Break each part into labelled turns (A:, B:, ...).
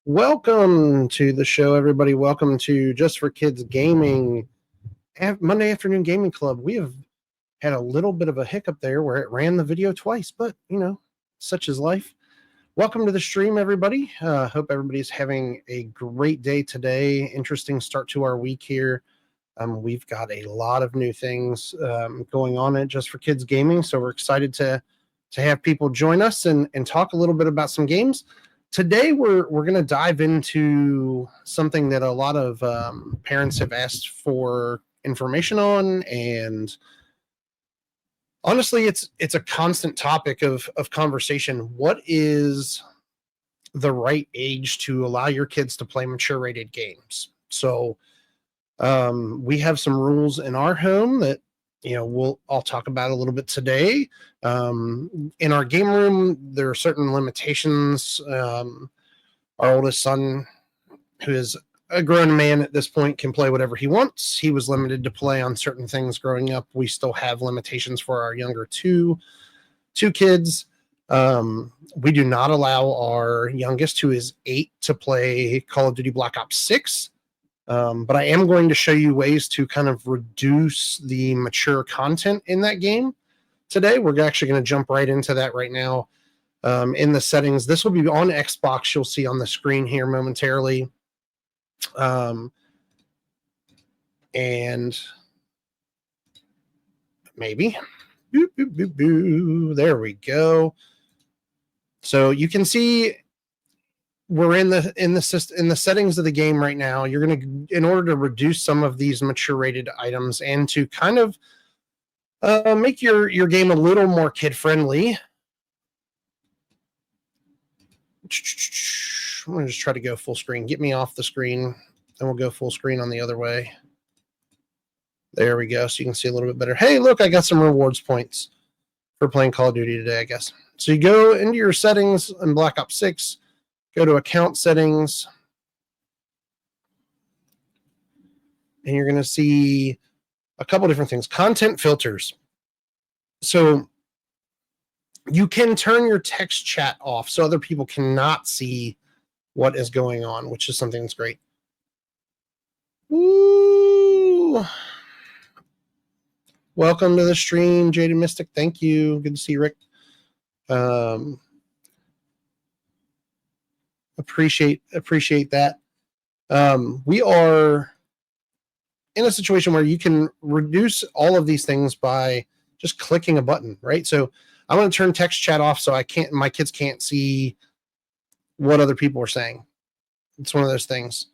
A: Welcome to the show, everybody. Welcome to Just for Kids Gaming, Monday Afternoon Gaming Club. We have had a little bit of a hiccup there where it ran the video twice, but such is life. Welcome to the stream, everybody. Hope everybody's having a great day today. Interesting start to our week here. We've got a lot of new things going on at Just for Kids Gaming, so we're excited to have people join us and talk a little bit about some games. Today, we're going to dive into something that a lot of parents have asked for information on, and honestly, it's a constant topic of conversation. What is the right age to allow your kids to play mature-rated games? So, we have some rules in our home that I'll talk about a little bit today. In our game room, there are certain limitations. Our oldest son, who is a grown man at this point, can play whatever he wants. He was limited to play on certain things growing up. We still have limitations for our younger two kids. We do not allow our youngest, who is 8, to play Call of Duty Black Ops 6. But I am going to show you ways to kind of reduce the mature content in that game today. We're actually going to jump right into that right now. In the settings, this will be on Xbox. You'll see on the screen here momentarily. And maybe. Boop, boop, boop, boop. There we go. So you can see we're in the settings of the game right now. You're going to, in order to reduce some of these mature rated items and to kind of make your game a little more kid friendly. I'm going to just try to go full screen. Get me off the screen, and we'll go full screen on the other way. There we go. So you can see a little bit better. Hey, look, I got some rewards points for playing Call of Duty today, I guess. So you go into your settings in Black Ops 6, go to account settings, and you're going to see a couple different things. Content filters. So you can turn your text chat off so other people cannot see what is going on, which is something that's great. Woo! Welcome to the stream, Jaded Mystic. Thank you. Good to see you, Rick. Appreciate that. We are in a situation where you can reduce all of these things by just clicking a button, right? So I'm going to turn text chat off so my kids can't see what other people are saying. It's one of those things.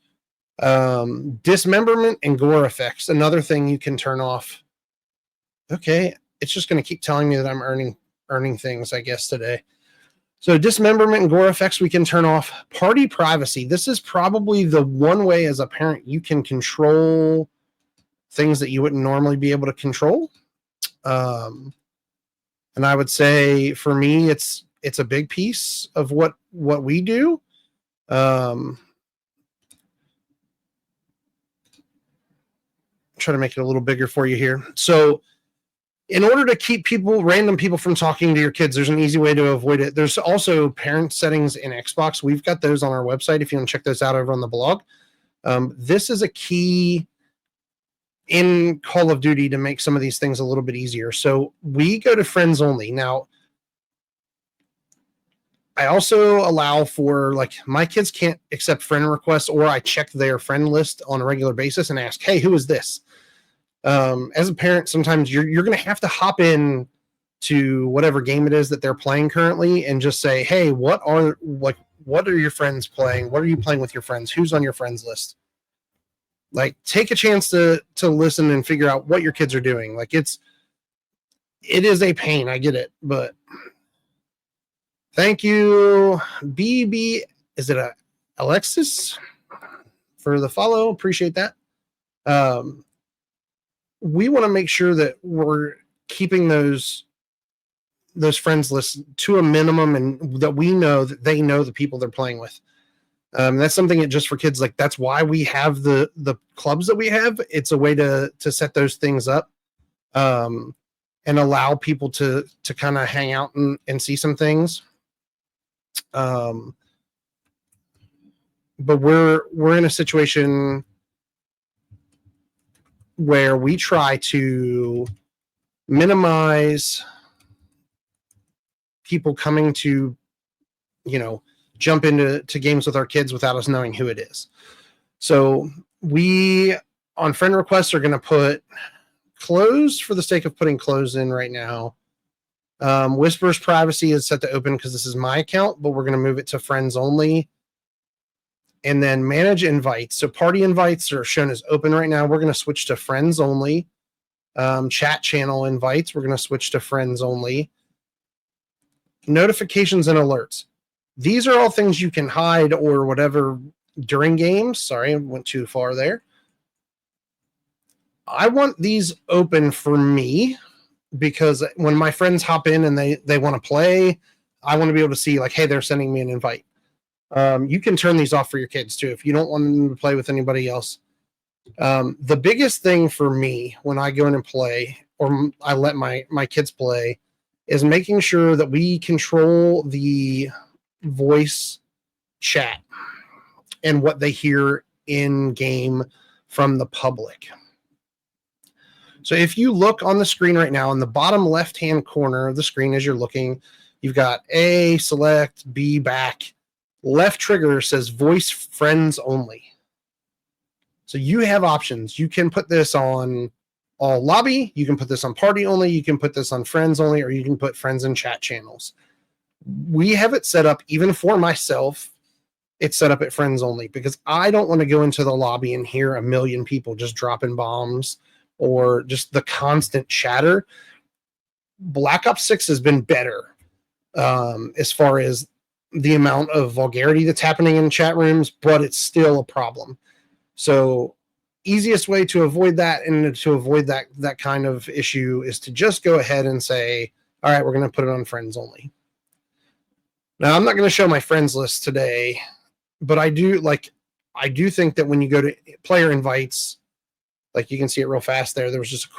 A: Dismemberment and gore effects, another thing you can turn off. Okay, it's just going to keep telling me that I'm earning things, I guess, today. So dismemberment and gore effects we can turn off. Party privacy. This is probably the one way as a parent you can control things that you wouldn't normally be able to control. And I would say for me, it's a big piece of what we do. Try to make it a little bigger for you here. So in order to keep random people from talking to your kids, there's an easy way to avoid it. There's also parent settings in Xbox. We've got those on our website if you want to check those out over on the blog. This is a key in Call of Duty to make some of these things a little bit easier. So we go to friends only. Now, I also allow for, like, my kids can't accept friend requests, or I check their friend list on a regular basis and ask, hey, who is this? As a parent, sometimes you're going to have to hop in to whatever game it is that they're playing currently and just say, hey, what are your friends playing? What are you playing with your friends? Who's on your friends list? Like, take a chance to listen and figure out what your kids are doing. Like, it is a pain. I get it, but thank you, BB. Is it Alexis for the follow? Appreciate that. We want to make sure that we're keeping those friends lists to a minimum, and that we know that they know the people they're playing with. That's something that Just for Kids, like, that's why we have the clubs that we have. It's a way to set those things up, and allow people to kind of hang out and see some things. but we're in a situation where we try to minimize people coming to, jump into games with our kids without us knowing who it is. So we, on friend requests, are going to put closed for the sake of putting closed in right now. Whisper's privacy is set to open because this is my account, but we're going to move it to friends only. And then manage invites. So party invites are shown as open right now. We're going to switch to friends only. Chat channel invites, we're going to switch to friends only. Notifications and alerts. These are all things you can hide or whatever during games. Sorry, I went too far there. I want these open for me because when my friends hop in and they want to play, I want to be able to see like, hey, they're sending me an invite. You can turn these off for your kids too if you don't want them to play with anybody else. The biggest thing for me when I go in and play, or I let my kids play, is making sure that we control the voice chat and what they hear in game from the public. So if you look on the screen right now, in the bottom left-hand corner of the screen as you're looking, you've got A, select, B, back. Left trigger says voice friends only. So you have options. You can put this on all lobby. You can put this on party only. You can put this on friends only, or you can put friends and chat channels. We have it set up, even for myself, it's set up at friends only because I don't want to go into the lobby and hear a million people just dropping bombs or just the constant chatter. Black Ops 6 has been better as far as the amount of vulgarity that's happening in chat rooms, but it's still a problem. So easiest way to avoid that and to avoid that kind of issue is to just go ahead and say, all right, we're going to put it on friends only. Now, I'm not going to show my friends list today, but I do think that when you go to player invites, like you can see it real fast there. There was just a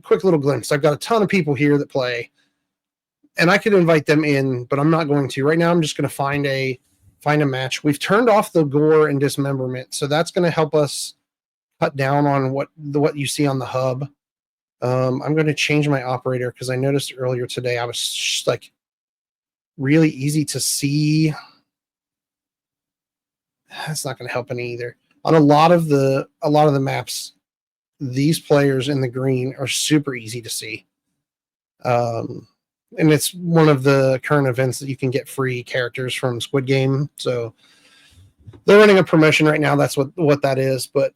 A: quick little glimpse. I've got a ton of people here that play, and I could invite them in, but I'm not going to. Right now, I'm just going to find a match. We've turned off the gore and dismemberment, so that's going to help us cut down on what you see on the hub. I'm going to change my operator because I noticed earlier today I was just, like, really easy to see. That's not going to help any either. On a lot of the maps, these players in the green are super easy to see. And it's one of the current events that you can get free characters from Squid Game. So they're running a promotion right now. That's what that is. But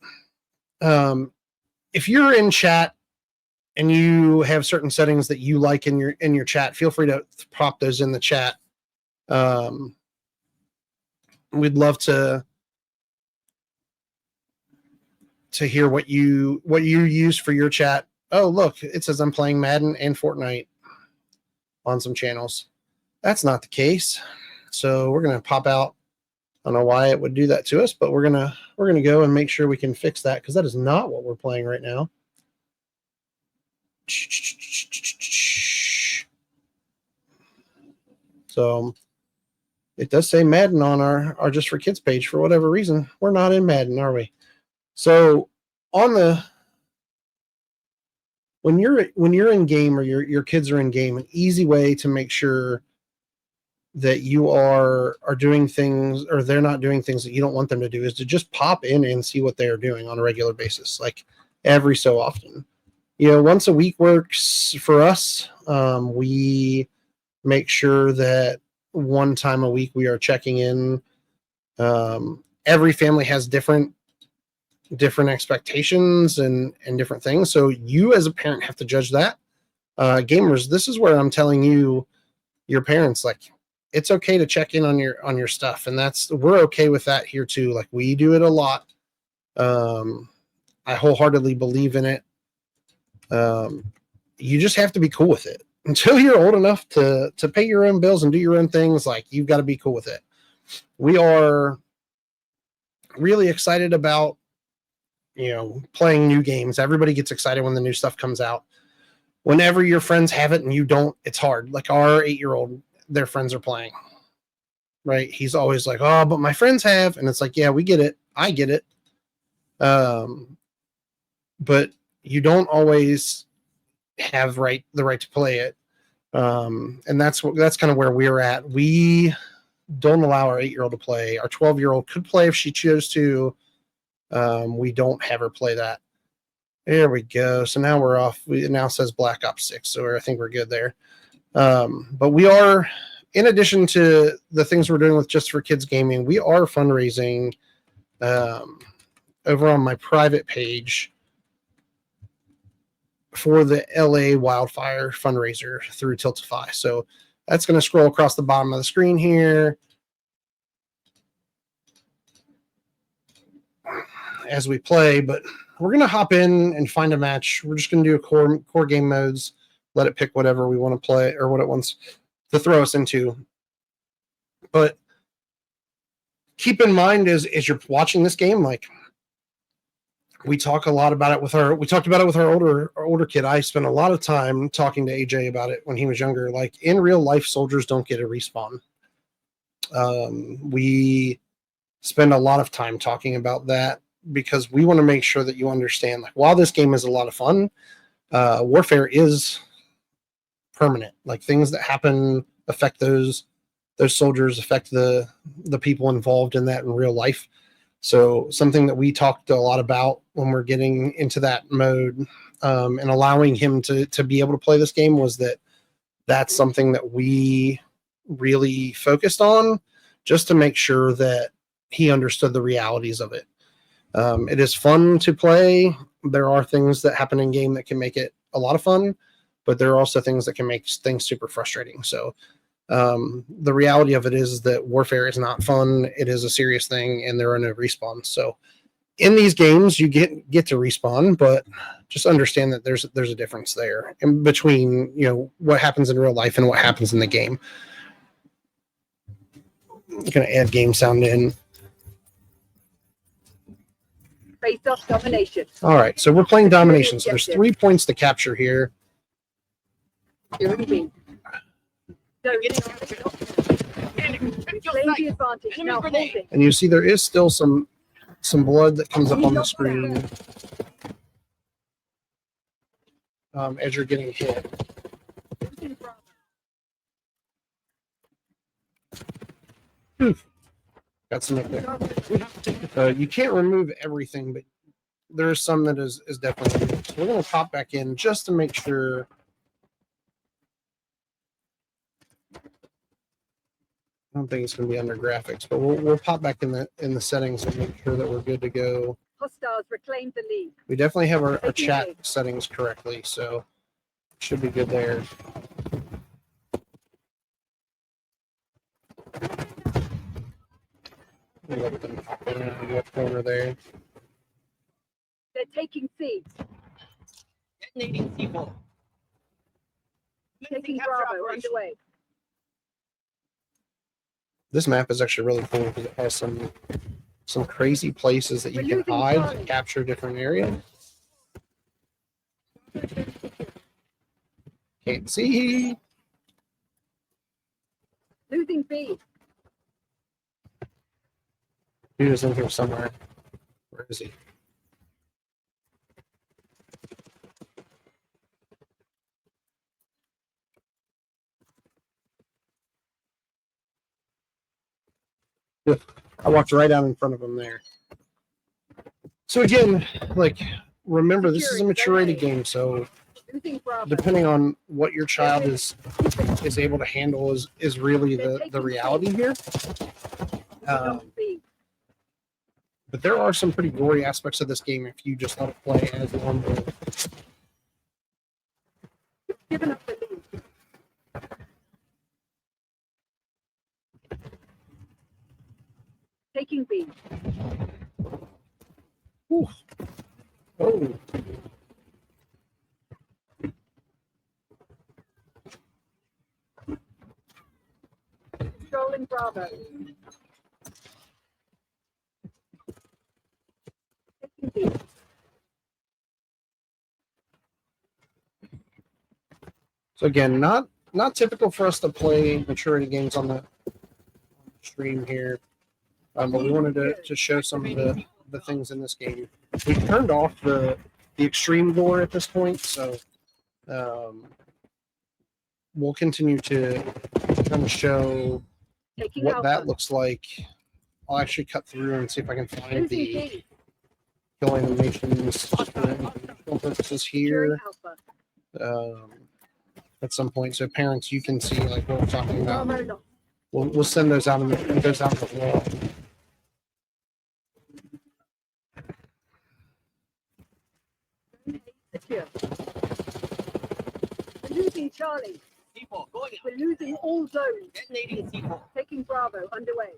A: if you're in chat and you have certain settings that you like in your chat, feel free to pop those in the chat. We'd love to hear what you use for your chat. Oh, look, it says I'm playing Madden and Fortnite on some channels. That's not the case. So we're going to pop out. I don't know why it would do that to us, but we're going to go and make sure we can fix that because that is not what we're playing right now. So it does say Madden on our Just for Kids page for whatever reason. We're not in Madden, are we? So on the when you're in game or your kids are in game, an easy way to make sure that you are doing things or they're not doing things that you don't want them to do is to just pop in and see what they are doing on a regular basis, like every so often. Once a week works for us. We make sure that one time a week we are checking in. Every family has different expectations and different things. So you as a parent have to judge that. Gamers, this is where I'm telling you, your parents, like, it's okay to check in on your stuff. And we're okay with that here too. Like, we do it a lot. I wholeheartedly believe in it. You just have to be cool with it until you're old enough to pay your own bills and do your own things. Like, you've got to be cool with it. We are really excited about, playing new games. Everybody gets excited when the new stuff comes out. Whenever your friends have it and you don't, it's hard. Like our 8-year-old, their friends are playing. right? He's always like, "Oh, but my friends have," and it's like, "Yeah, we get it. I get it." But you don't always have the right to play it, and that's kind of where we're at. We don't allow our 8-year-old to play. Our 12-year-old could play if she chose to. We don't have her play that. There we go. So now we're off. It now says Black Ops 6, so I think we're good there. But we are, in addition to the things we're doing with Just for Kids Gaming, we are fundraising over on my private page for the LA wildfire fundraiser through Tiltify. So that's going to scroll across the bottom of the screen here as we play, but we're going to hop in and find a match. We're just going to do a core game modes, let it pick whatever we want to play or what it wants to throw us into. But keep in mind as you're watching this game, like, we talk a lot about it with we talked about it with our older kid. I spent a lot of time talking to AJ about it when he was younger. Like, in real life, soldiers don't get a respawn. We spend a lot of time talking about that because we want to make sure that you understand, like, while this game is a lot of fun, warfare is permanent. Like, things that happen affect those soldiers, affect the people involved in that in real life. So something that we talked a lot about when we're getting into that mode and allowing him to be able to play this game was that's something that we really focused on, just to make sure that he understood the realities of it. It is fun to play. There are things that happen in game that can make it a lot of fun, but there are also things that can make things super frustrating. So the reality of it is that warfare is not fun. It is a serious thing, and there are no respawns. So in these games, you get to respawn, but just understand that there's a difference there in between, what happens in real life and what happens in the game. I'm going to add game sound in.
B: Face-off domination.
A: All right, so we're playing domination. So there's 3 points to capture here.
B: Claim the advantage. Now holding.
A: And you see there is still some blood that comes up on the screen as you're getting hit. Got some up there. You can't remove everything, but there's some that is definitely removed. So we're going to pop back in just to make sure. I don't think it's going to be under graphics, but we'll pop back in the settings and make sure that we're good to go.
B: Hostiles reclaimed the lead.
A: We definitely have our chat settings correctly, so should be good there. Look in the left corner there.
B: They're taking C.
C: Detonating C4.
B: Taking Bravo underway.
A: This map is actually really cool because it has some crazy places that you can hide and capture different areas. Can't see.
B: Losing B.
A: Dude is in here somewhere. Where is he? I walked right out in front of him there. So again, like, remember, this is a maturity game, so depending on what your child is able to handle is really the reality here. But there are some pretty gory aspects of this game if you just let it play as normal.
B: Giving up the lead. Taking B.
A: Ooh. Oh.
B: Controlling Bravo. Taking B.
A: So again, not typical for us to play maturity games on the stream here. But we wanted to show some of the things in this game. We've turned off the extreme door at this point, so we'll continue to kind of show
B: Taking
A: what
B: Alpha.
A: that looks like. I'll actually cut through and see if I can find
B: Losing
A: the
B: B.
A: kill animations for informational purposes
B: Securing
A: here
B: Alpha.
A: at some point. So parents, you can see like what we're talking about.
B: Bravo lost.
A: We'll send those out in the wall.
B: Secure. We're losing Charlie.
C: C4 going out.
B: We're losing all zones.
C: Detonating C4.
B: Taking Bravo underway.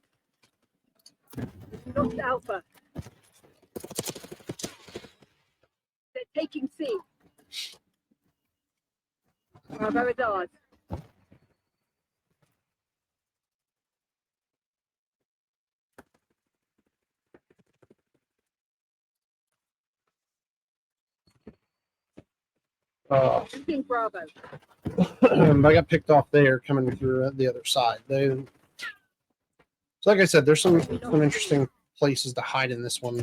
B: Lost Alpha. They're taking C. Bravo is ours. Losing Bravo.
A: I got picked off there coming through the other side. So like I said, there's some interesting places to hide in this one.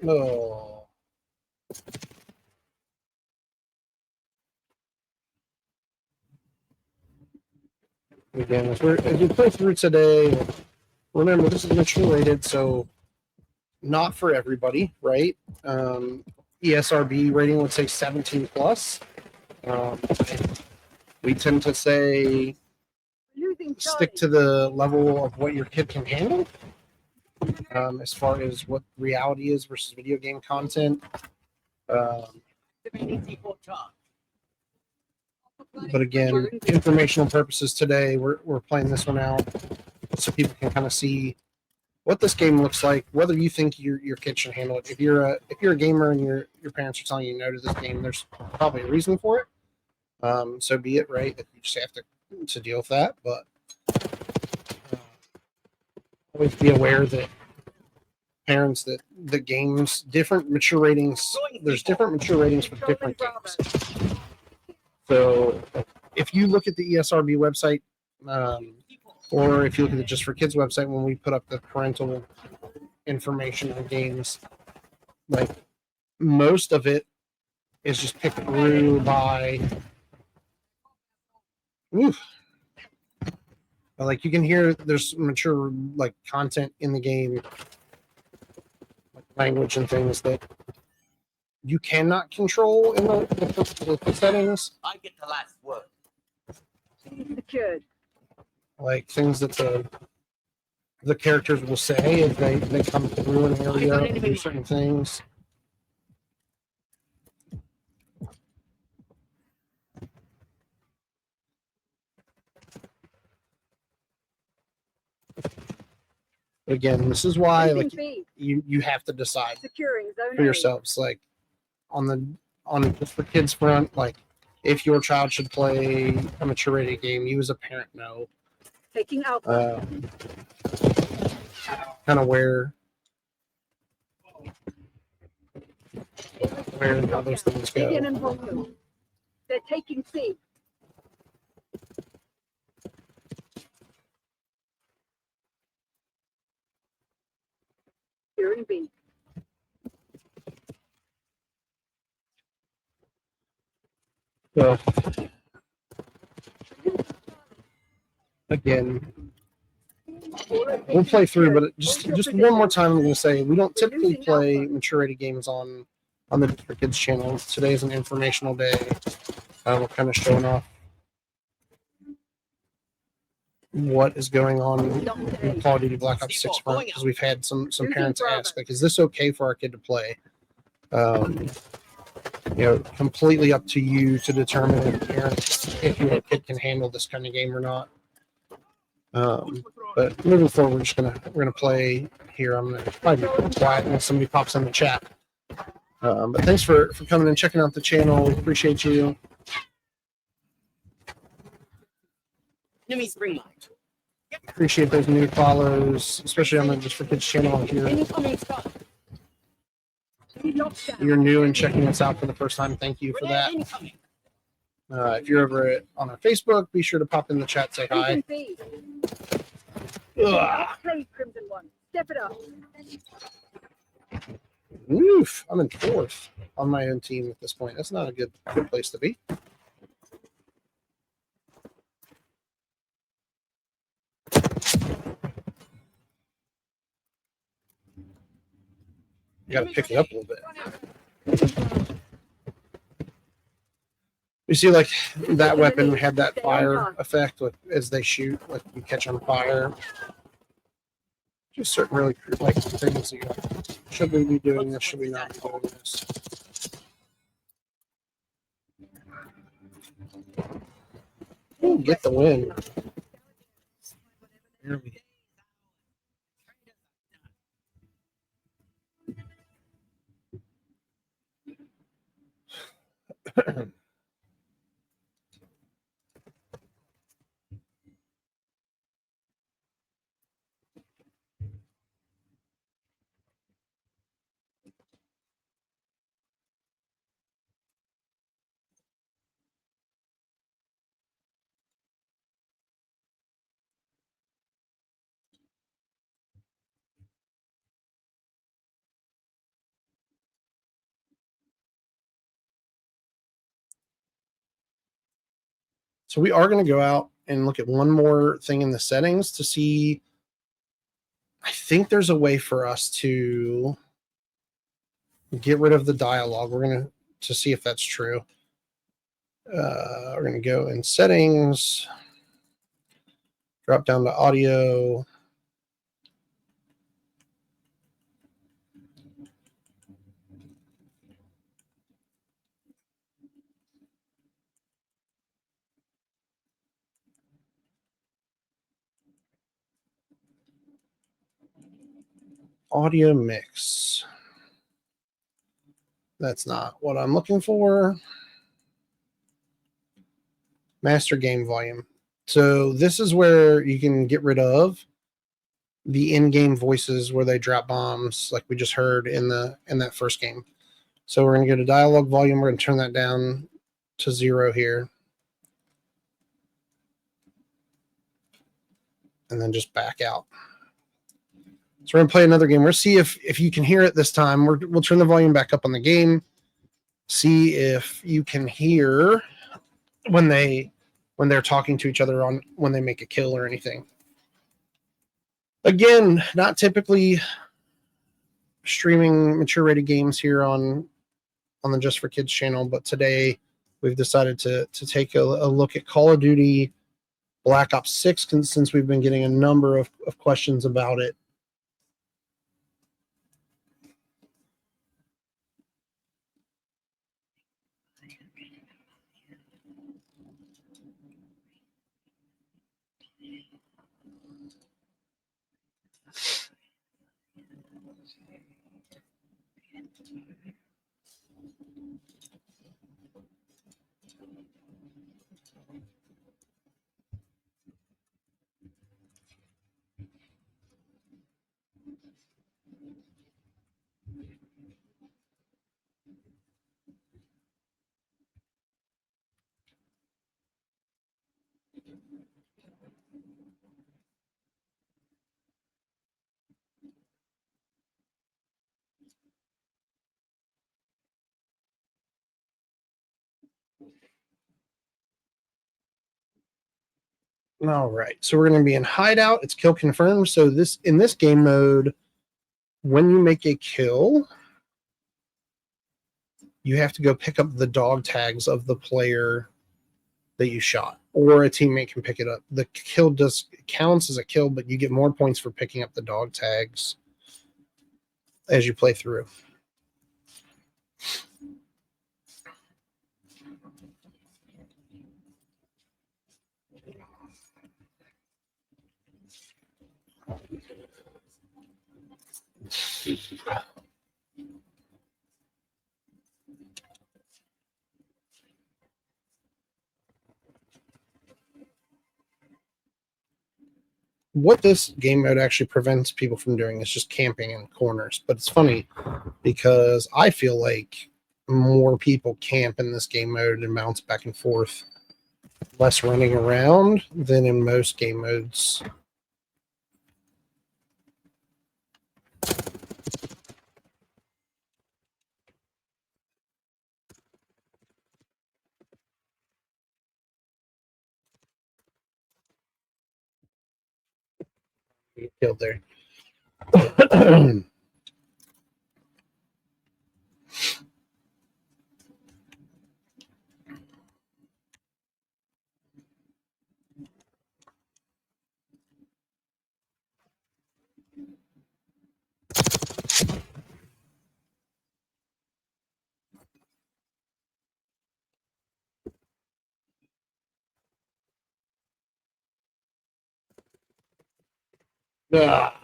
A: Oh. Again, as we play through today, remember this is mature rated, so not for everybody, right? ESRB rating would say 17 plus. We tend to say
B: Losing Charlie.
A: stick to the level of what your kid can handle, as far as what reality is versus video game content.
C: Activating C4 charge.
A: But again, informational purposes today, we're playing this one out so people can kind of see what this game looks like, whether you think your kid should handle it. If you're a gamer and your parents are telling you no to this game, there's probably a reason for it. So be it, right? That you just have to deal with that. But always be aware that parents that the games different mature ratings. There's different mature ratings for different games. So if you look at the ESRB website, or if you look at the Just for Kids website, when we put up the parental information on games, like most of it is just picked through by, like you can hear there's mature like content in the game, like language and things that you cannot control in the settings.
C: I get the last word.
B: Secured.
A: Like things that the characters will say if they come through an area and do certain things. Again, this is why like you have to decide
B: Securing zone
A: for
B: A.
A: yourselves, like on Just for Kids front, like if your child should play a mature rated game, you as a parent know
B: Taking Alpha.
A: kind of where and how those things
B: Indian
A: go.
B: and Vulcan. They're taking C. Securing B.
A: So again, we'll play through, but just one more time, I'm going to say we don't typically play mature rated games on the Just for Kids channel. Today is an informational day. We're kind of showing off what is going on in Call of Duty Black Ops 6 front, because we've had some parents ask, like, is this okay for our kid to play? Completely up to you to determine if your kid can handle this kind of game or not. But moving forward, we're gonna play here. I'm gonna probably be quiet unless somebody pops in the chat. But thanks for coming and checking out the channel. We appreciate you.
C: Enemy spring mine.
A: Appreciate those new follows, especially on the Just for Kids channel. If
C: Incoming Scott.
A: you're new and checking us out for the first time, thank you for that.
C: Incoming.
A: If you're over on our Facebook, be sure to pop in the chat, say hi.
B: Taking C.
A: Ugh.
B: Well played, Crimson One. Step it up.
A: Oof, I'm in fourth on my own team at this point. That's not a good place to be. You got to pick it up a little bit. You see, like that weapon had that fire effect as they shoot, like you catch on fire. Just certain really like things that you're like, should we be doing this? Should we not be doing this? Ooh, get the win. There we go. So we are going to go out and look at one more thing in the settings to see. I think there's a way for us to get rid of the dialogue. We're going to see if that's true. We're going to go in settings, drop down to audio. Audio mix. That's not what I'm looking for. Master game volume. So this is where you can get rid of the in-game voices where they drop bombs, like we just heard in that first game. So we're going to go to dialogue volume. We're going to turn that down to 0 here, and then just back out. So we're going to play another game. We'll see if you can hear it this time. We'll turn the volume back up on the game. See if you can hear when they're talking to each other on when they make a kill or anything. Again, not typically streaming mature rated games here on the Just for Kids channel, but today we've decided to take a look at Call of Duty Black Ops 6 since we've been getting a number of questions about it. All right, so we're going to be in hideout. It's kill confirmed. So in this game mode, when you make a kill, you have to go pick up the dog tags of the player that you shot, or a teammate can pick it up. The kill counts as a kill, but you get more points for picking up the dog tags as you play through. What this game mode actually prevents people from doing is just camping in corners. But it's funny because I feel like more people camp in this game mode and bounce back and forth. Less running around than in most game modes. You killed there. Ah.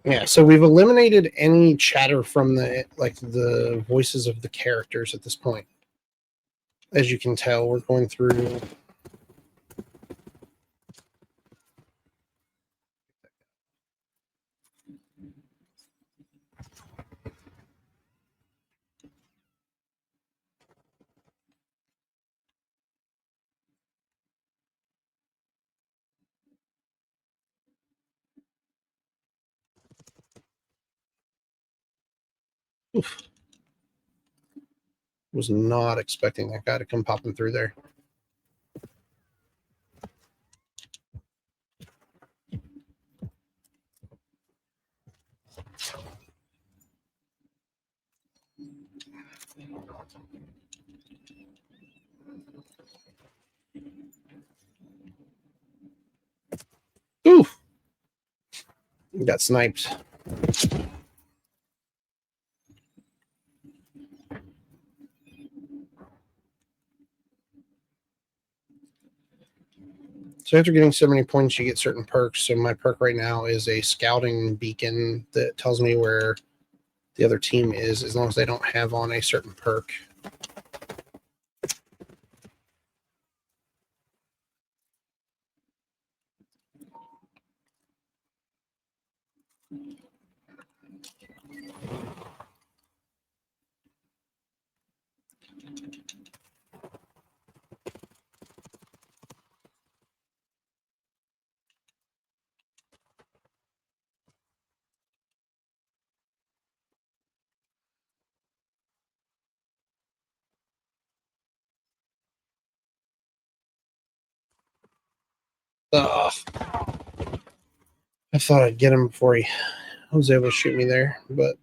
A: Yeah, so we've eliminated any chatter from the voices of the characters at this point. As you can tell, we're going through. Oof. Was not expecting that guy to come popping through there. Oof. Got sniped. So after getting so many points, you get certain perks. So my perk right now is a scouting beacon that tells me where the other team is, as long as they don't have on a certain perk. Ugh. I thought I'd get him before he was able to shoot me there, but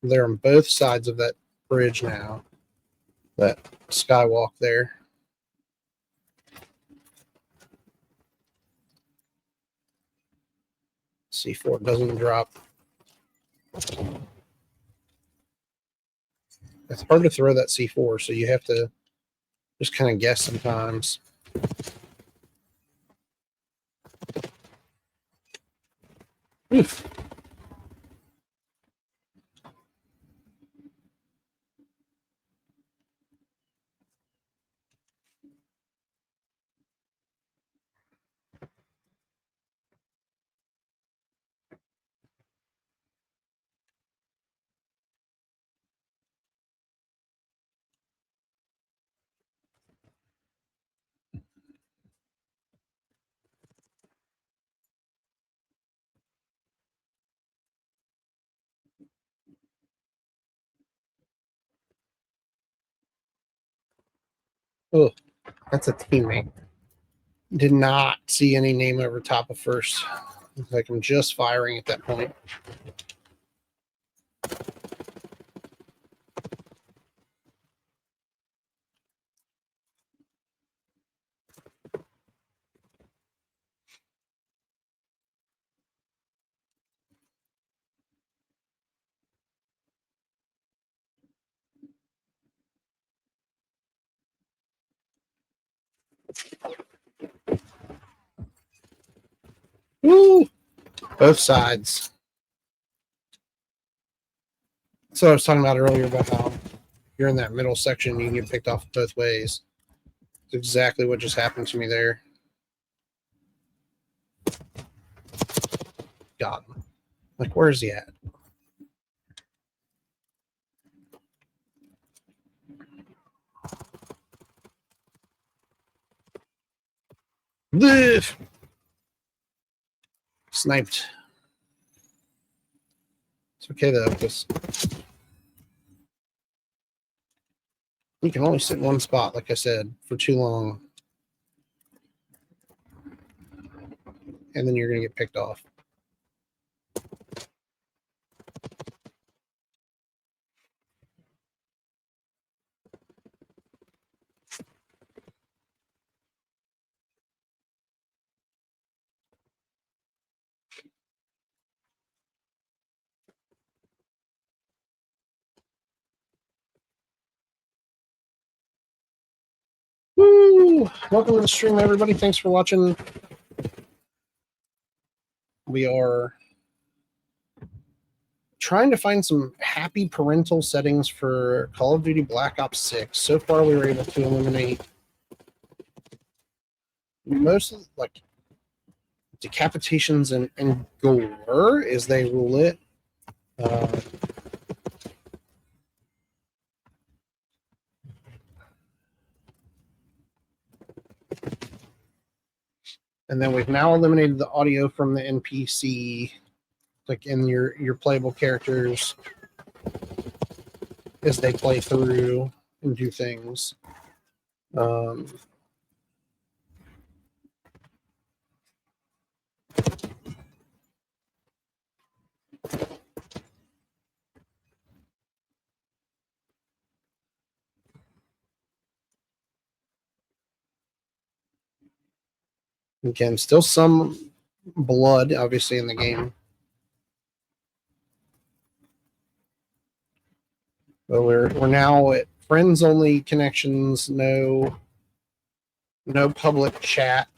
A: they're on both sides of that bridge now. That skywalk there. C4 doesn't drop. It's hard to throw that C4, so you have to just kind of guess sometimes. Oof. Oh, that's a teammate. Did not see any name over top of first. Looks like I'm just firing at that point. Woo! Both sides. So I was talking about earlier about how you're in that middle section, you can get picked off both ways. exactly what just happened to me there. Got him. Like, where's he at? Blech! Sniped. It's okay though, because you can only sit in one spot, like I said, for too long. And then you're going to get picked off. Woo! Welcome to the stream, everybody. Thanks for watching. We are trying to find some happy parental settings for Call of Duty Black Ops 6. So far, we were able to eliminate most of, like, decapitations and gore, as they rule it. And then we've now eliminated the audio from the NPC, like in your playable characters as they play through and do things. Again, still some blood, obviously, in the game. But we're now at friends only connections, no public chat.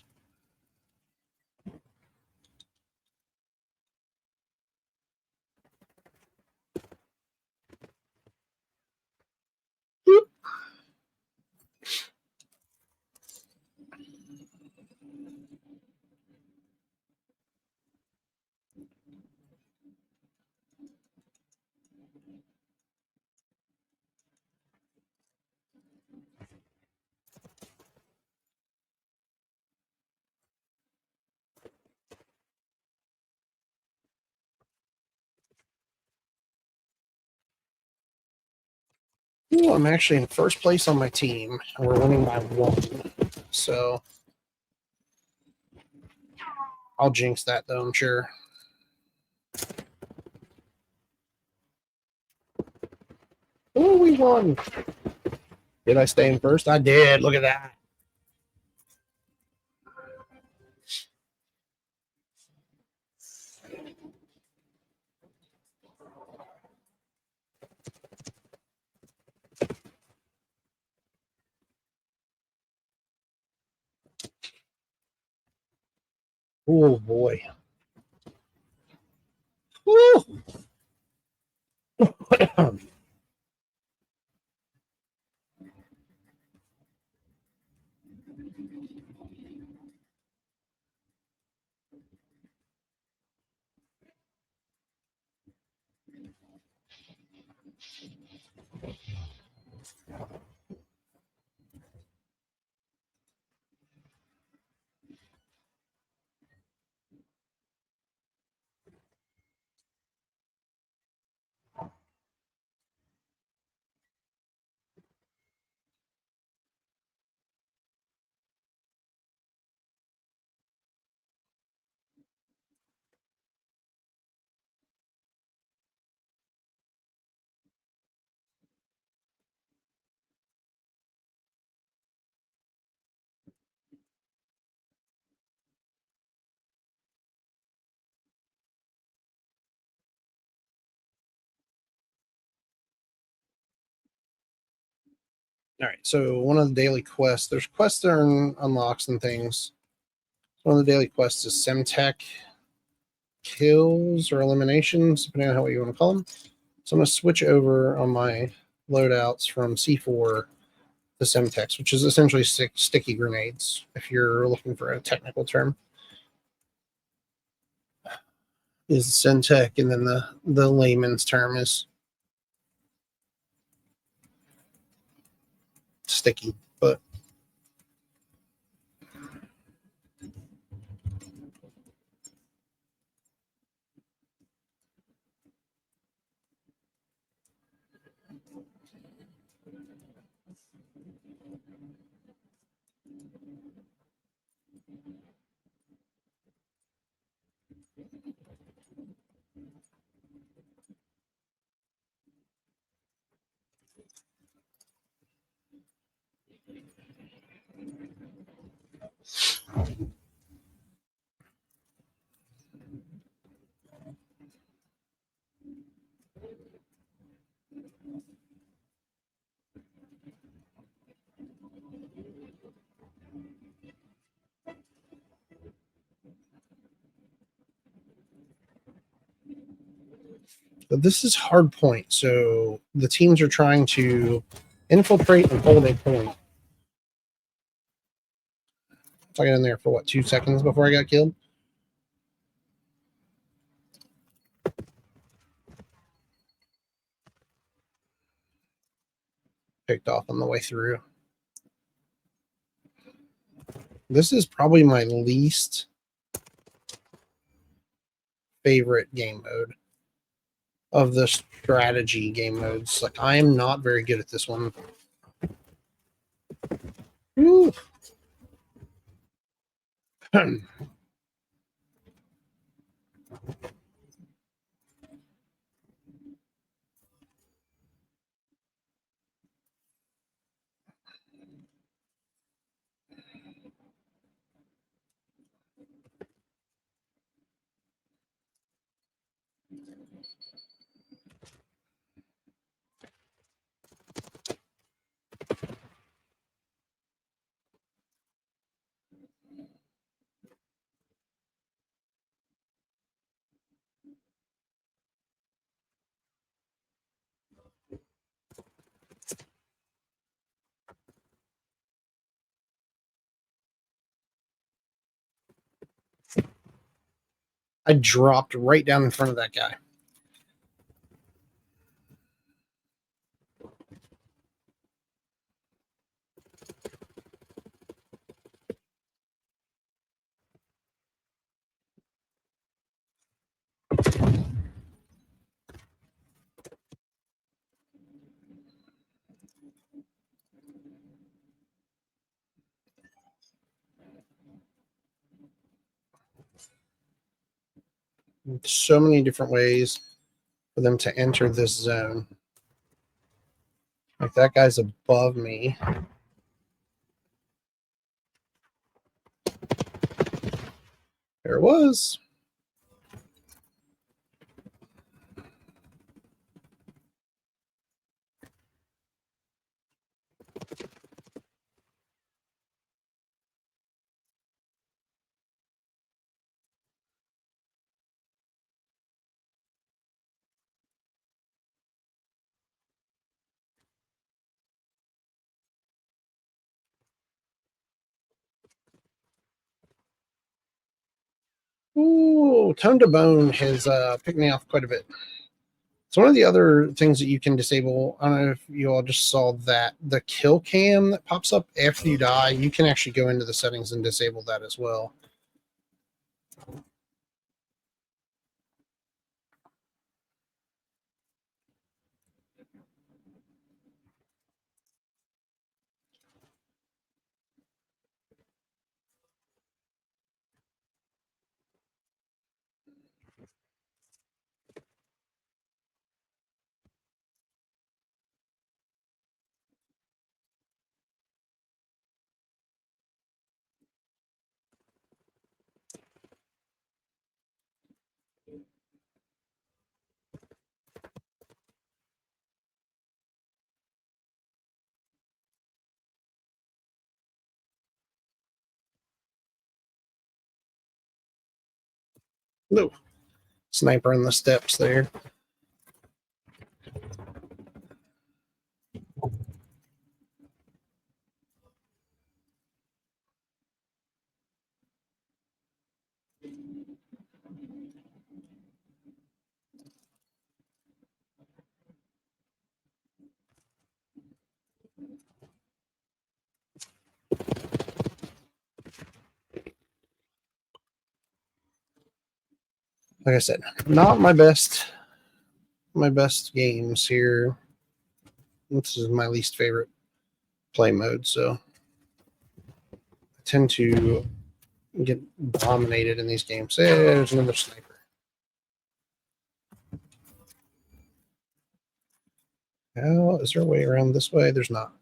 A: Ooh, I'm actually in first place on my team, and we're winning by 1. So I'll jinx that, though, I'm sure. Oh, we won. Did I stay in first? I did. Look at that. Oh, boy. Woo! All right, so one of the daily quests, there's quests that are unlocks and things. One of the daily quests is Semtech kills or eliminations, depending on what you want to call them. So I'm going to switch over on my loadouts from C4 the Semtex, which is essentially sticky grenades, if you're looking for a technical term. Is Semtech, and then the layman's term is sticky, but this is hard point. So the teams are trying to infiltrate and hold a point. So I got in there for what, 2 seconds before I got killed? Picked off on the way through. This is probably my least favorite game mode of the strategy game modes. Like, I am not very good at this one. Ooh. I dropped right down in front of that guy. So many different ways for them to enter this zone. Like, that guy's above me. There it was. Ooh, Tone to Bone has picked me off quite a bit. So one of the other things that you can disable, I don't know if you all just saw that, the kill cam that pops up after you die, you can actually go into the settings and disable that as well. No. Sniper in the steps there. like I said, not my best games here. This is my least favorite play mode, so I tend to get dominated in these games. Hey, there's another sniper. Oh, is there a way around this way? There's not.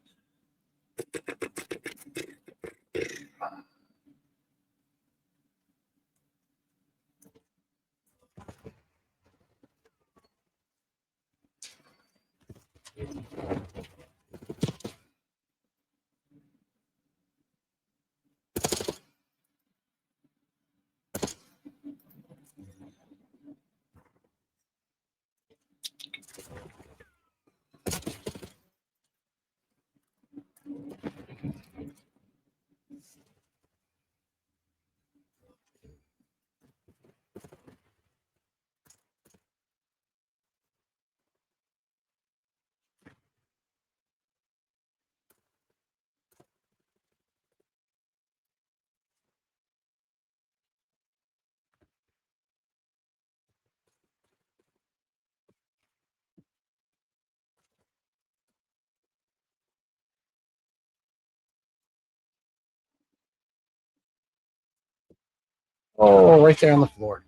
A: Oh, right there on the floor.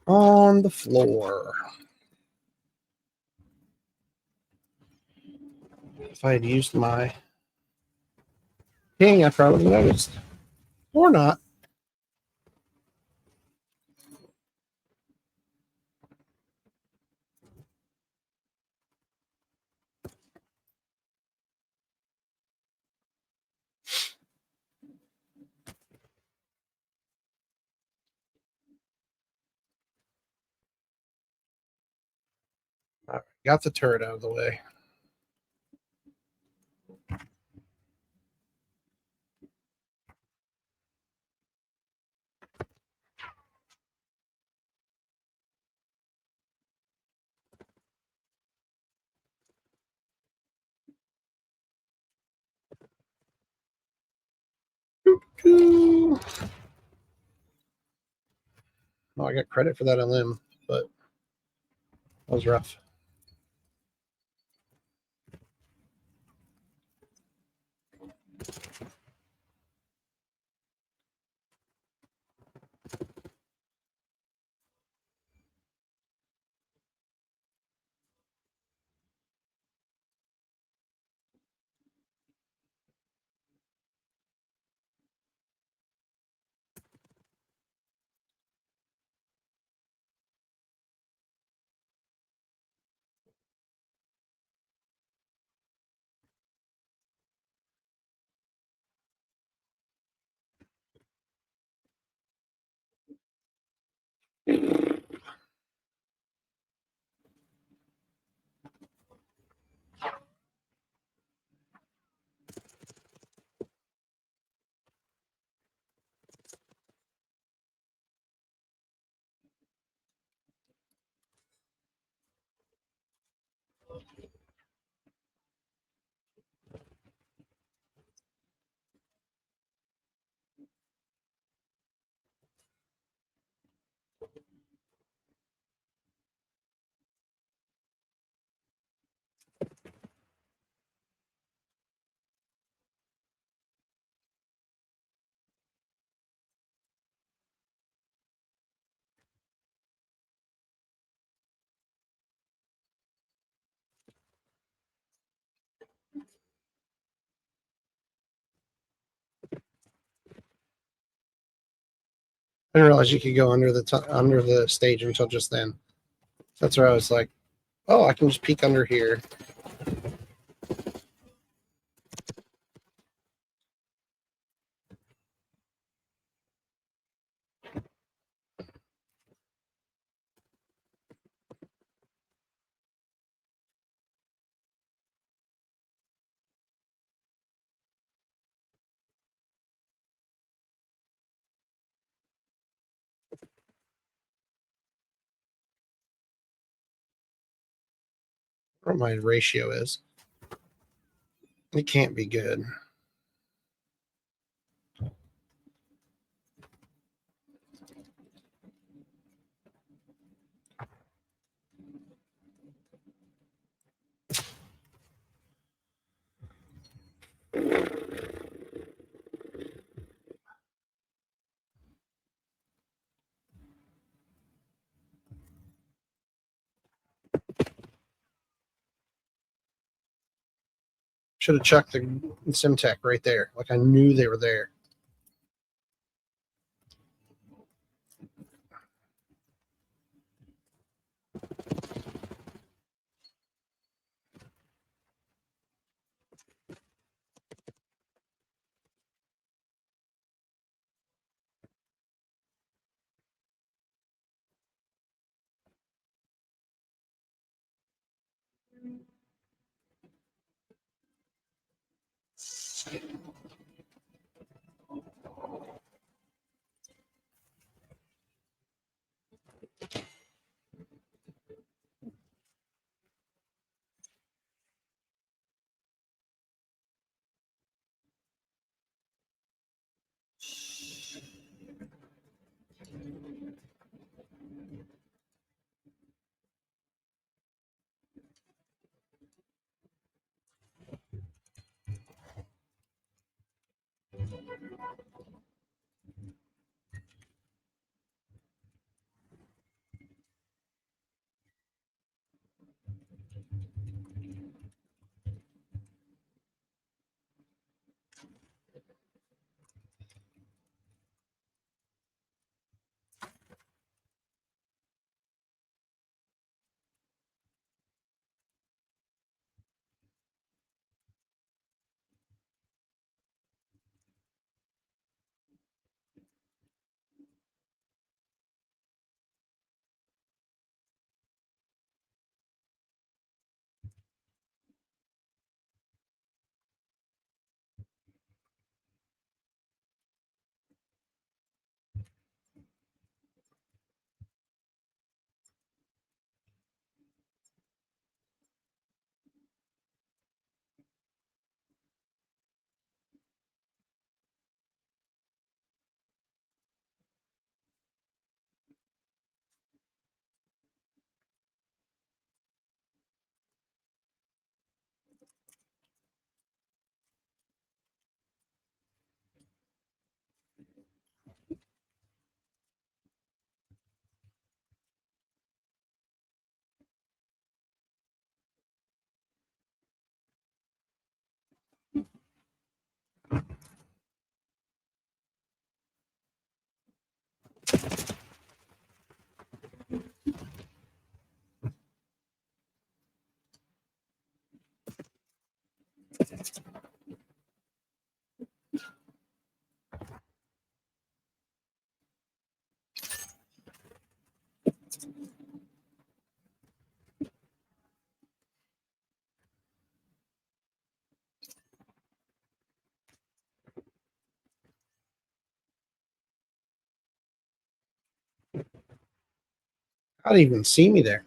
A: On the floor. If I had used my ping, I probably would have noticed. Or not. All right, got the turret out of the way. Oh, I got credit for that on them, but that was rough. I didn't realize you could go under the stage until just then. That's where I was like, oh, I can just peek under here. What my ratio is. It can't be good. Should have chucked the Simtech right there. Like I knew they were there. How did even see me there?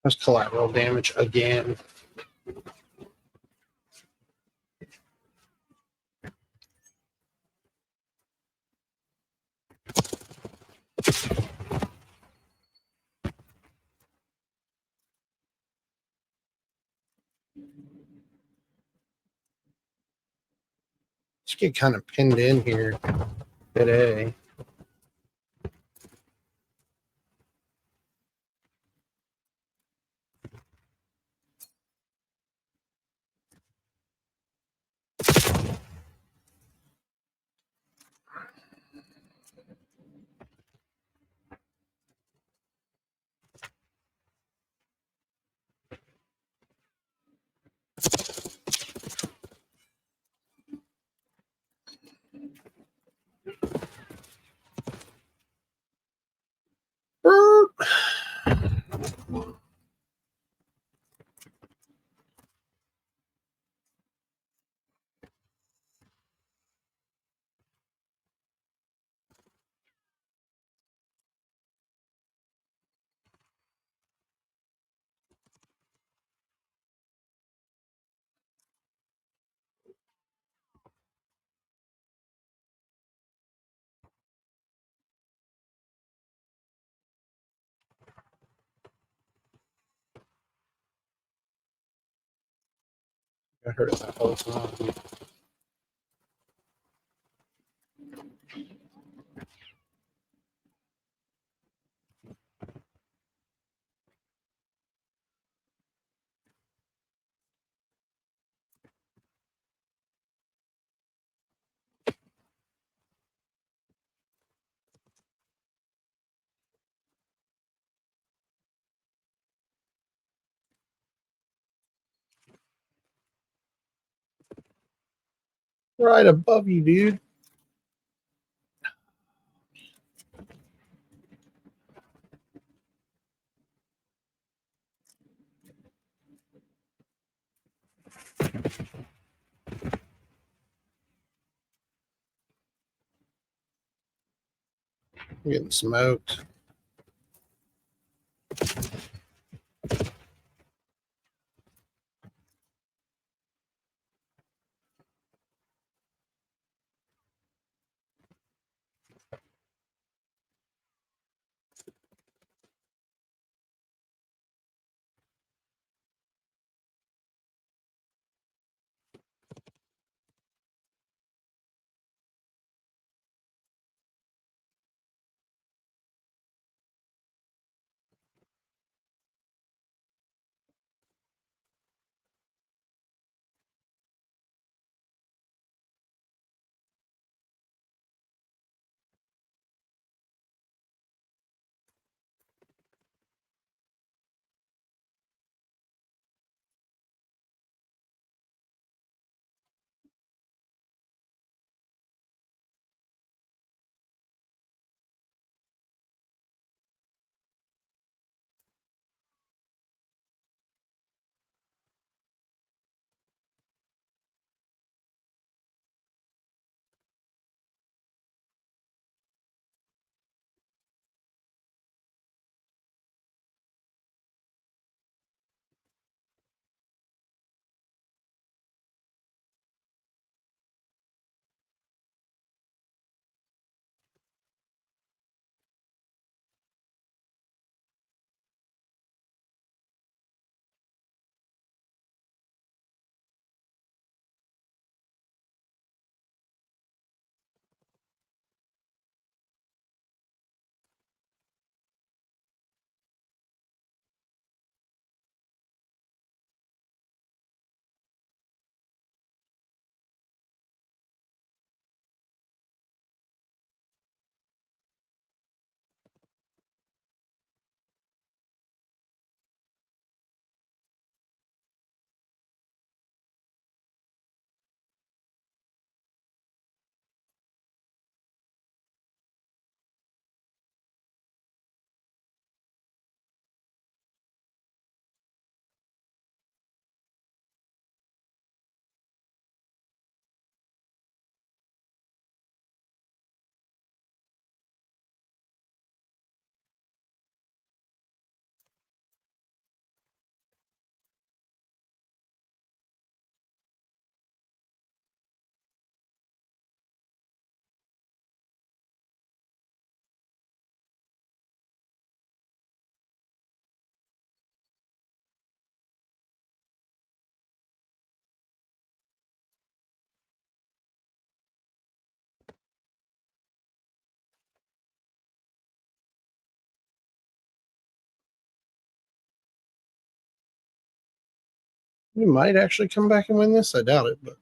A: That's collateral damage again. Let's get kind of pinned in here today. I heard it that whole time. Right above you, dude. I'm getting smoked. We might actually come back and win this. I doubt it, but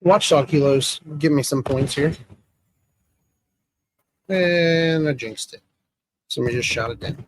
A: Watchdog kilos, give me some points here. And I jinxed it. Somebody just shot it down.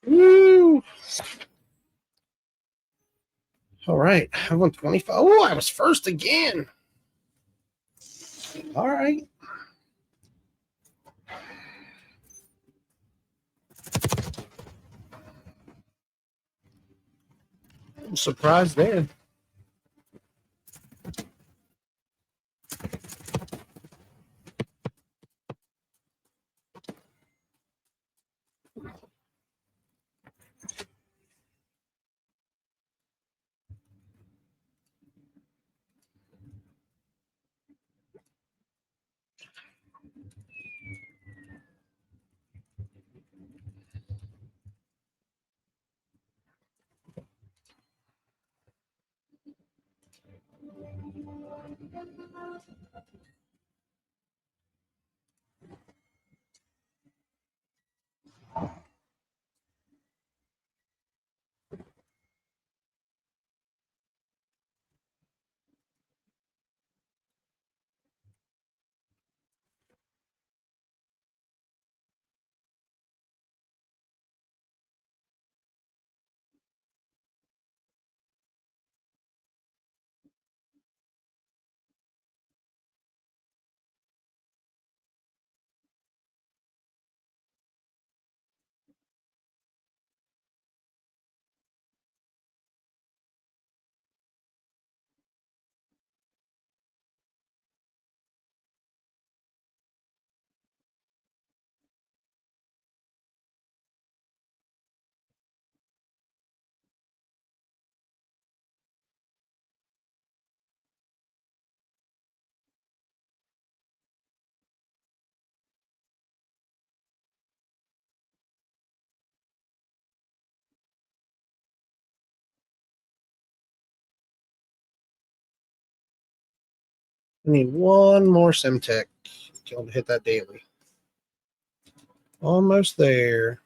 A: Woo! All right, I won 25. Oh, I was first again. All right. I'm surprised there. I need one more Semtech to hit that daily. Almost there.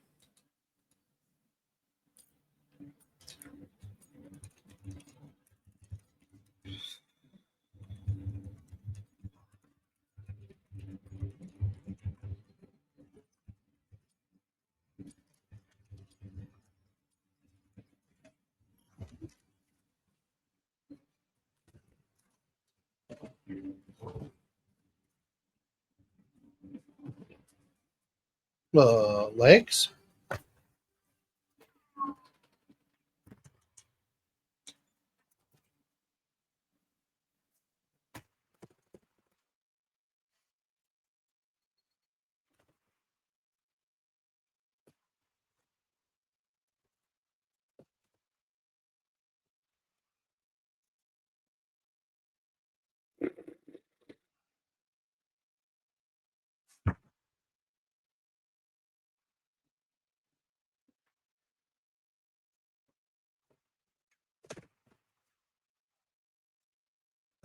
A: Legs.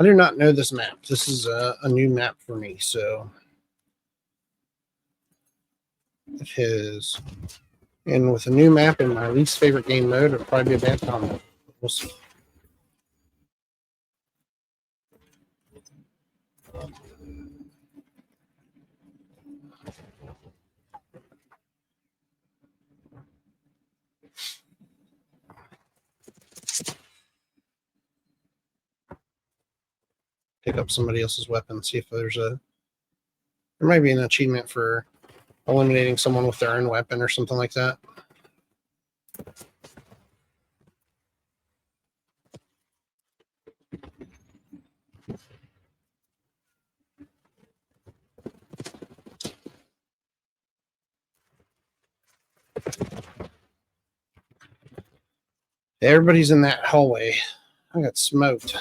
A: I do not know this map. This is a new map for me, so it is. And with a new map in my least favorite game mode, it'll probably be a bad combo. We'll see. Pick up somebody else's weapon, see if there might be an achievement for eliminating someone with their own weapon or something like that. Everybody's in that hallway. I got smoked.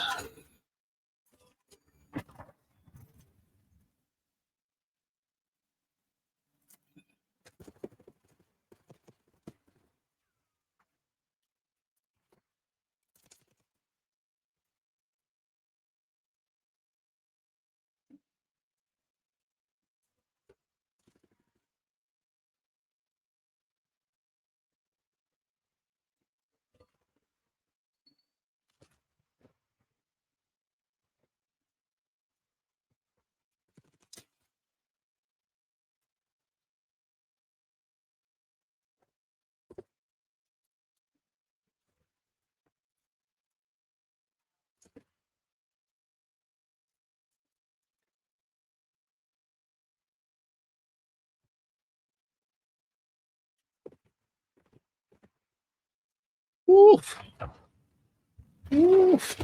A: Oof. Oof.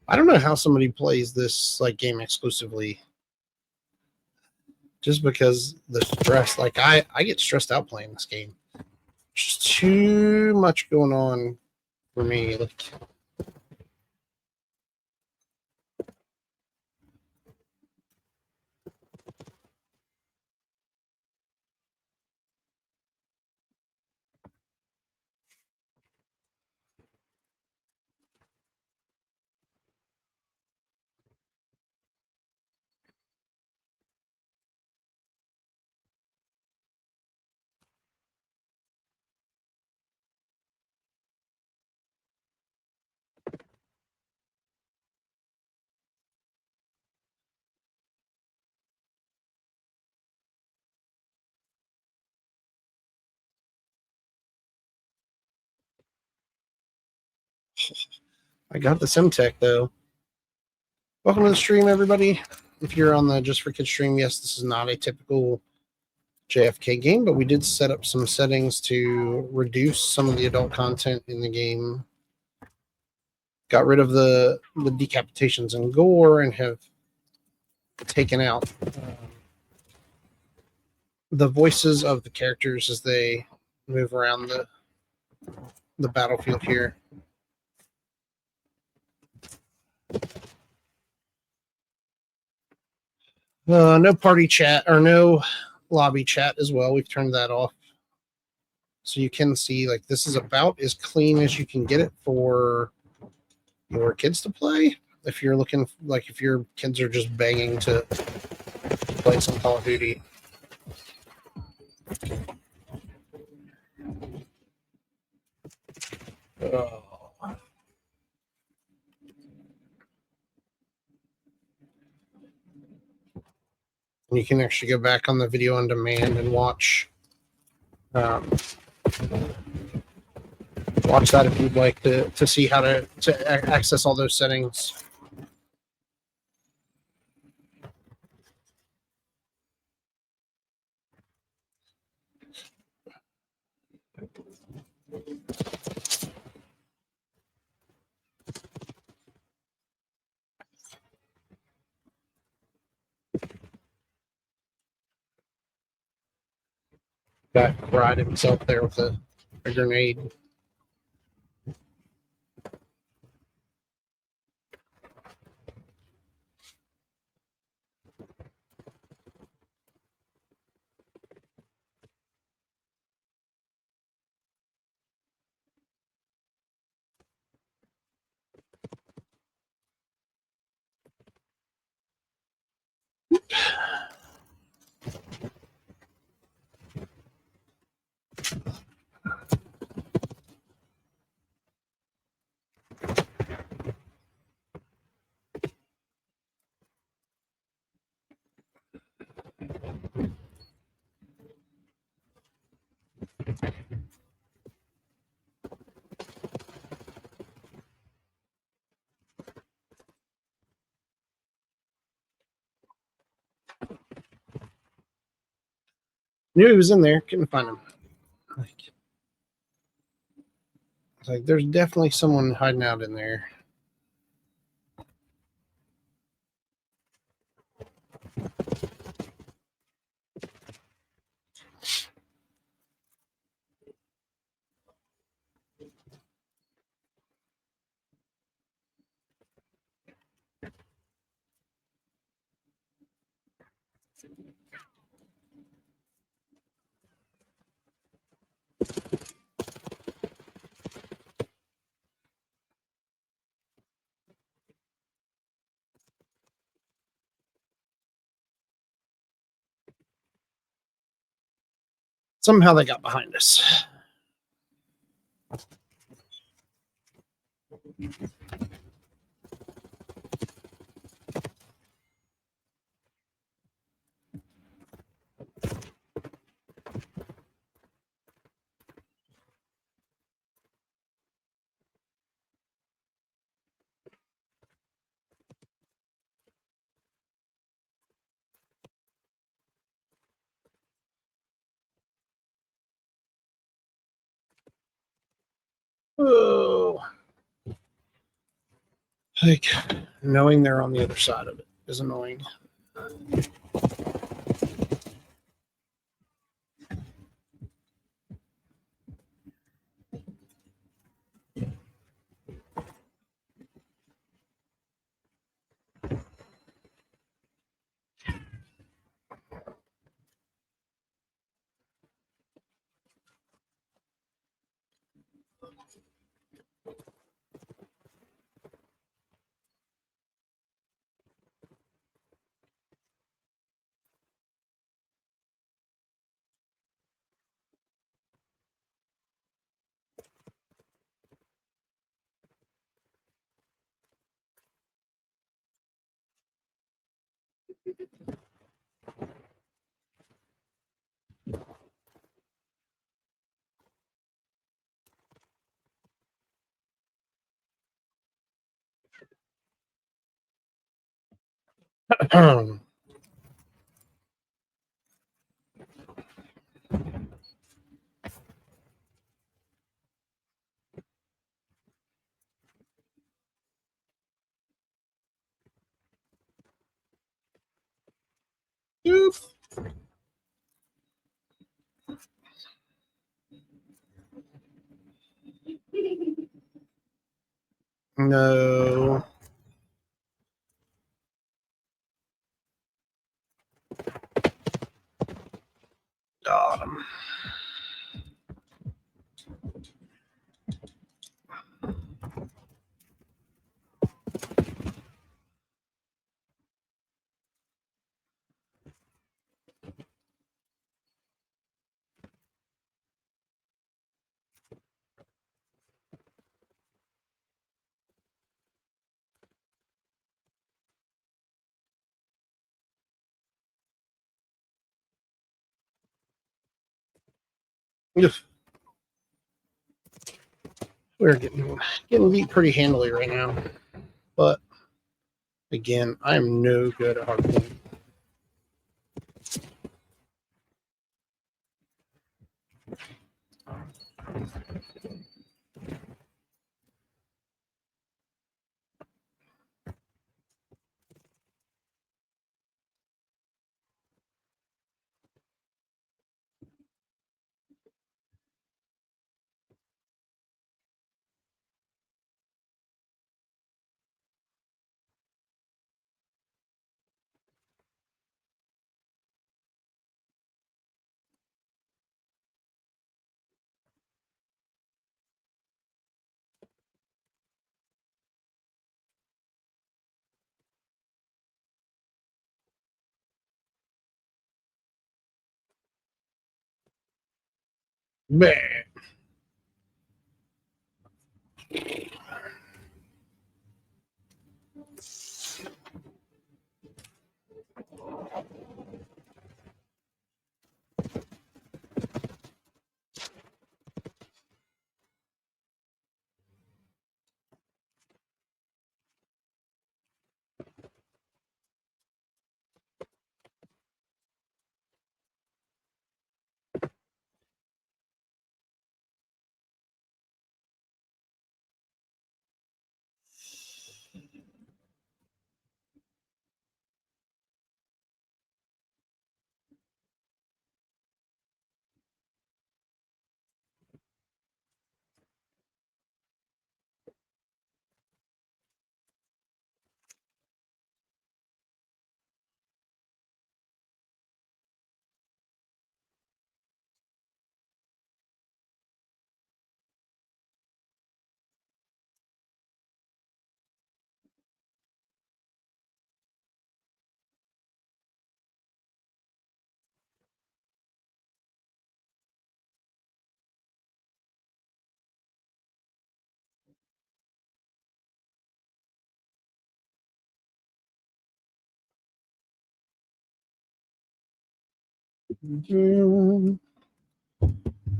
A: I don't know how somebody plays this like game exclusively. Just because the stress, like I get stressed out playing this game. Just too much going on for me. Like, I got the Simtech though. Welcome to the stream, everybody. If you're on the Just for Kids stream, yes, this is not a typical JFK game, but we did set up some settings to reduce some of the adult content in the game. Got rid of the decapitations and gore, and have taken out the voices of the characters as they move around the battlefield here. No party chat or no lobby chat as well. We've turned that off. So you can see like this is about as clean as you can get it for your kids to play. If you're looking like if your kids are just begging to play some Call of Duty. And you can actually go back on the video on demand and watch watch that if you'd like to see how to access all those settings. Got right himself there with a grenade. Knew he was in there, couldn't find him. Like there's definitely someone hiding out in there. Somehow they got behind us. Oh, like knowing they're on the other side of it is annoying. Oof. No. Got him. Oof. We're getting beat pretty handily right now. But again, I am no good at hardpoint. Meh.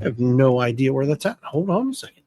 A: I have no idea where that's at. Hold on a second.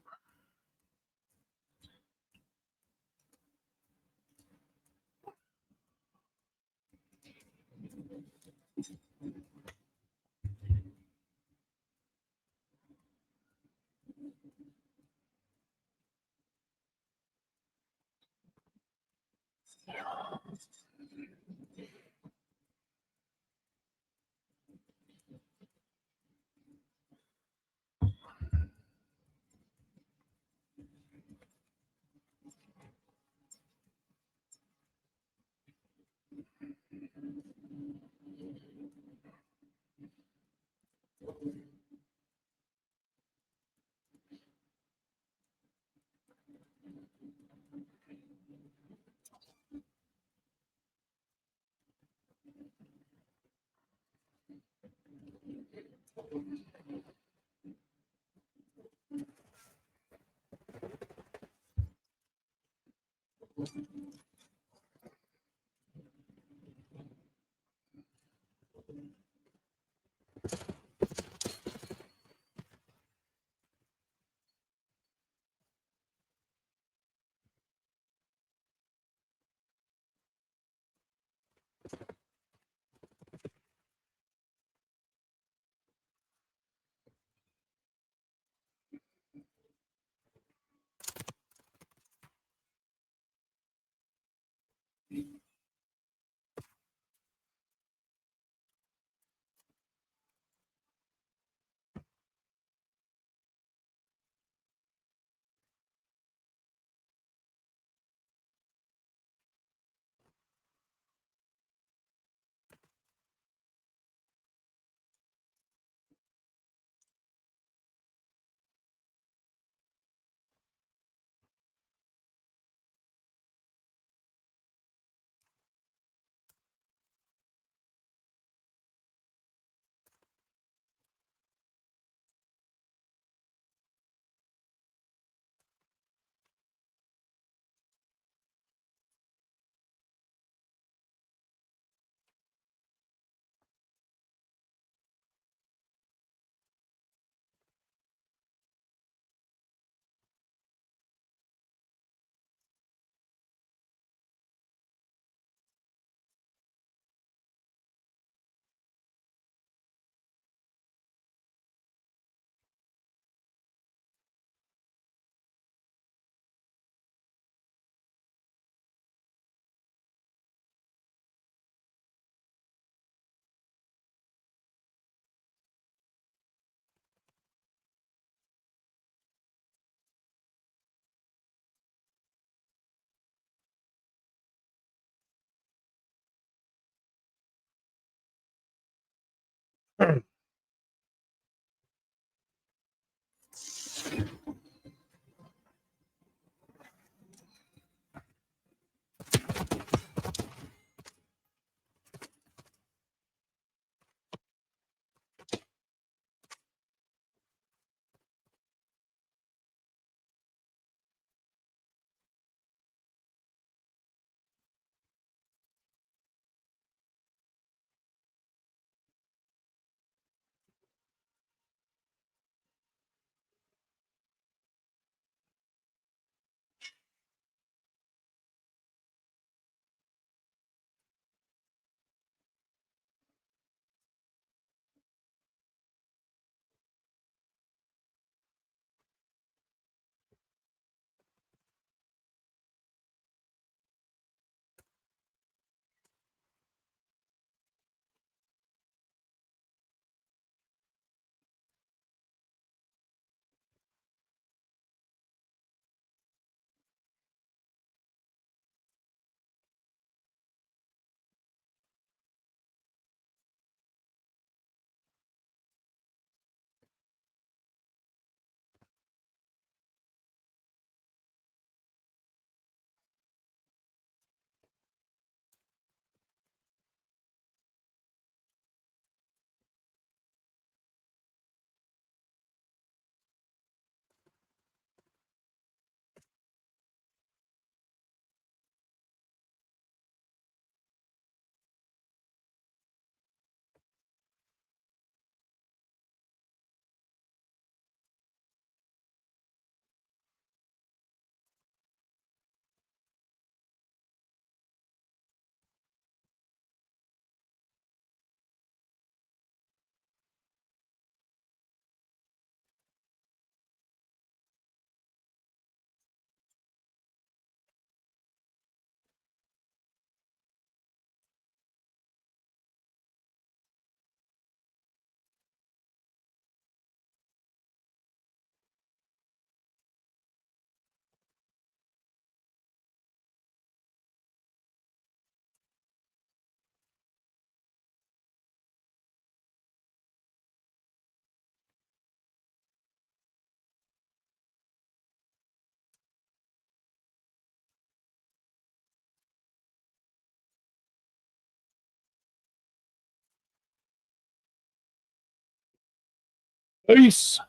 A: Peace.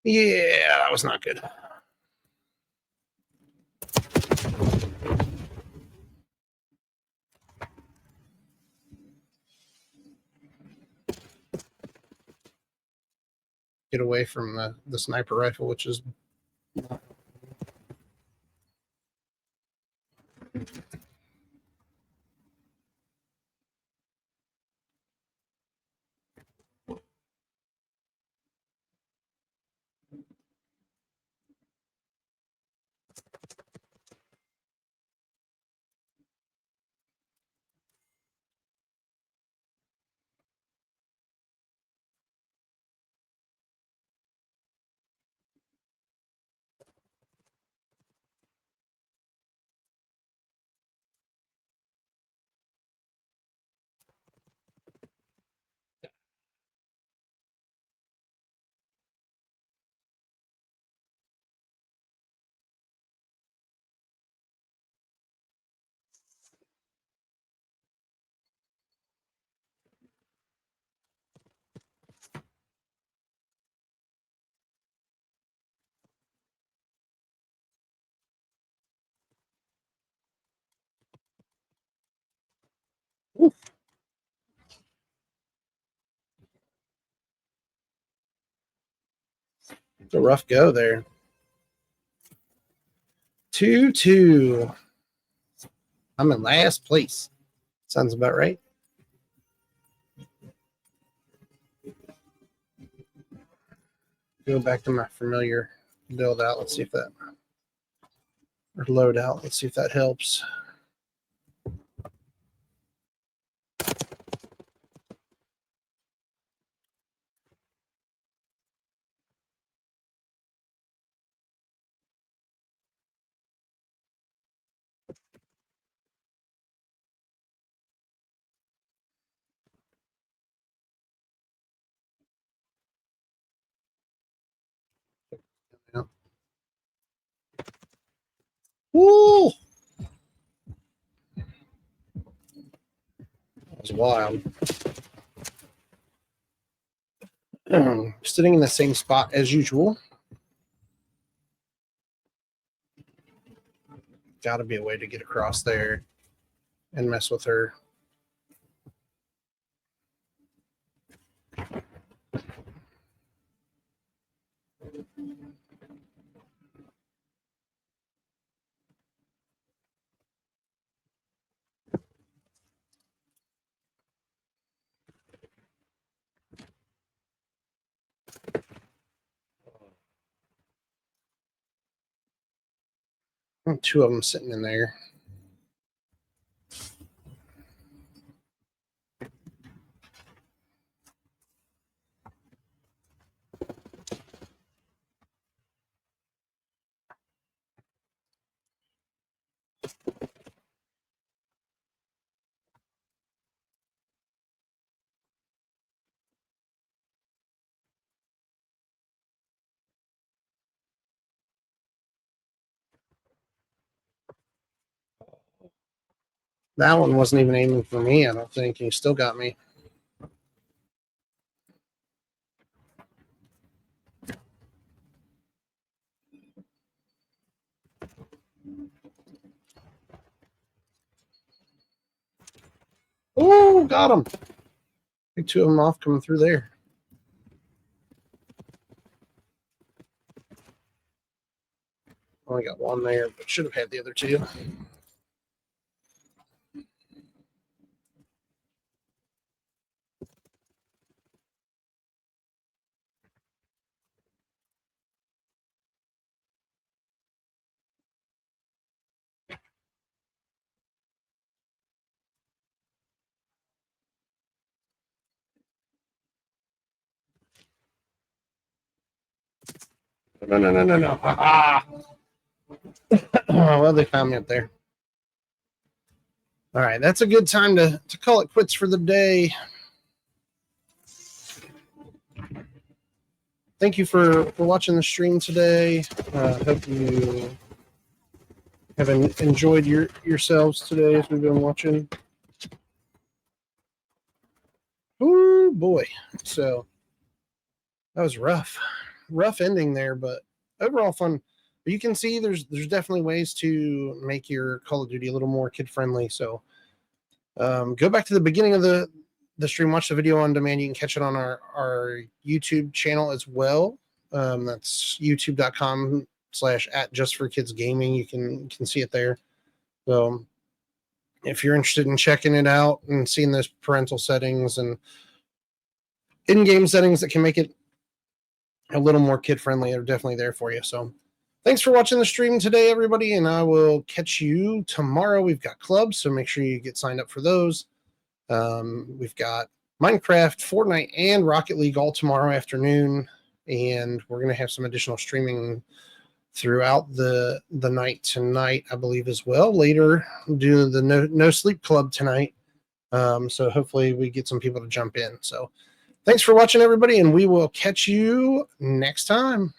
A: Yeah, that was not good. Get away from the sniper rifle, which is oof. It's a rough go there. 2-2. I'm in last place. Sounds about right. Go back to my familiar build out. Let's see if that, or load out. Let's see if that helps. Yeah. Woo! That was wild. Sitting in the same spot as usual. Got to be a way to get across there and mess with her. Two of them sitting in there. That one wasn't even aiming for me, I don't think. He still got me. Oh, got him. Pick two of them off coming through there. Only got one there, but should have had the other two. No. Ah. Well, they found me up there. All right, that's a good time to call it quits for the day. Thank you for watching the stream today. Hope you have enjoyed yourselves today as we've been watching. Oh boy, so that was rough. rough ending there, but overall fun. But you can see there's definitely ways to make your Call of Duty a little more kid friendly. So go back to the beginning of the stream, watch the video on demand. You can catch it on our YouTube channel as well. That's youtube.com/@justforkidsgaming. You can see it there. So if you're interested in checking it out and seeing those parental settings and in-game settings that can make it a little more kid-friendly, they're definitely there for you. So thanks for watching the stream today, everybody, and I will catch you tomorrow. We've got clubs, so make sure you get signed up for those. We've got Minecraft, Fortnite, and Rocket League all tomorrow afternoon, and we're going to have some additional streaming throughout the night tonight, I believe, as well. Later, do the no sleep club tonight. So hopefully we get some people to jump in. So thanks for watching, everybody, and we will catch you next time.